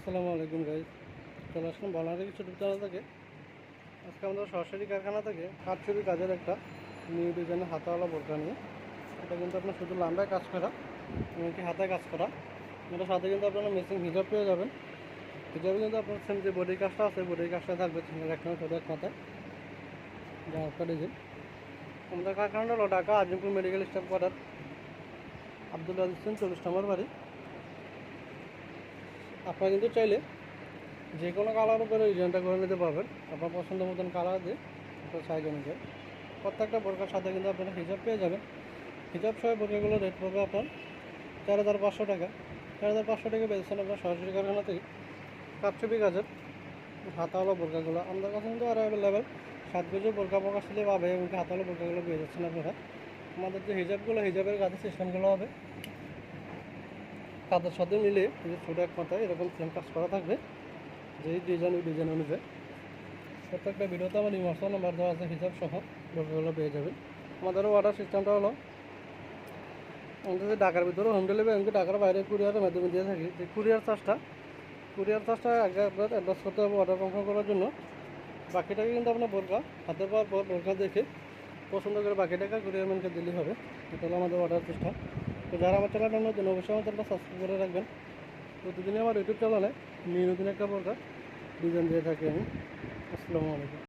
আসসালামু আলাইকুম গাইজ। চলে আসলাম বাংলাদেশ ইউটিউব চ্যানেল থেকে। আজকে আমাদের সরাসরি কারখানা থেকে কাঠচুরি কাজের একটা নিউ ডিজাইনের হাতাওয়ালা বোরকা নিয়ে। এটা কিন্তু আপনার শুধু লাম্বায় কাজ করা, এমনকি হাতায় কাজ করা। এটার সাথে কিন্তু আপনারা মেশিন হিজাব পেয়ে যাবেন। হিজাবে কিন্তু আপনার সেম যে বডির কাজটা আছে, বডির কাজটা থাকবে একটা ছোটো এক মাথায়, যা একটা ডিজাইন। আমাদের কারখানাটা হলো Dhaka Azimpur medical staff quarter, Abdul Aziz 40 নম্বর বাড়ি। আপনারা কিন্তু চাইলে যে কোনো কালার উপরে ডিজাইনটা করে নিতে পারবেন, আপনার পছন্দ মতন কালার দিয়ে আপনার সাইজ অনুযায়ী। প্রত্যেকটা বোরকার সাথে কিন্তু আপনারা হিজাব পেয়ে যাবেন। হিজাব সহ বোরকাগুলো রেট পড়বে আপনার 4500 টাকা। 4500 টাকা বেচছেন আপনার সরাসরি কারখানা থেকে কাঠচুপি কাজের হাতাওয়ালা বোরকাগুলো। আমাদের কাছে কিন্তু আরও অ্যাভেলেবেল 7 গজের বোরকা প্রকাশলে পাবে, এবং হাতাওয়ালা বোরকাগুলো পেয়ে যাচ্ছেন আপনারা। আমাদের যে হিজাবগুলো, হিজাবের কাজের সিস্টেমগুলো হবে কাদের সাথে মিলে ছোটো এক মাথায় এরকম সেম কাজ করা থাকবে, যেই ডিজাইন ওই ডিজাইন অনুযায়ী। প্রত্যেকটা ভিডিওতে আমার ইমোশনাল নাম্বার দেওয়া আছে, হিসাব সহ বোরকাগুলো পেয়ে যাবেন। আমাদেরও অর্ডার সিস্টেমটা হলো আমাদের যে ঢাকার ভিতরে হোম ডেলিভারি, এমনকি ঢাকার বাইরে কুরিয়ারের মাধ্যমে দিয়ে থাকি। যে কুরিয়ার চার্জটা আগে আপনার অ্যাডভান্স করতে হবে অর্ডার কনফার্ম করার জন্য। বাকিটাকে কিন্তু আপনার বোরকা হাতে পাওয়ার পর বোরকা দেখে পছন্দ করে বাকি টাকা কুরিয়ার ম্যানকে দিলেই হবে। এটা হলো আমাদের অর্ডার সিস্টেম। তো যারা আমার চ্যানেলটা নতুন, অবশ্যই আমার চ্যানেলটা সাবস্ক্রাইব করে রাখবেন। প্রতিদিনই আমার ইউটিউব চ্যানেলে নতুন একটা বোরকা ডিজাইন দিয়ে থাকি আমি। আসসালামু আলাইকুম।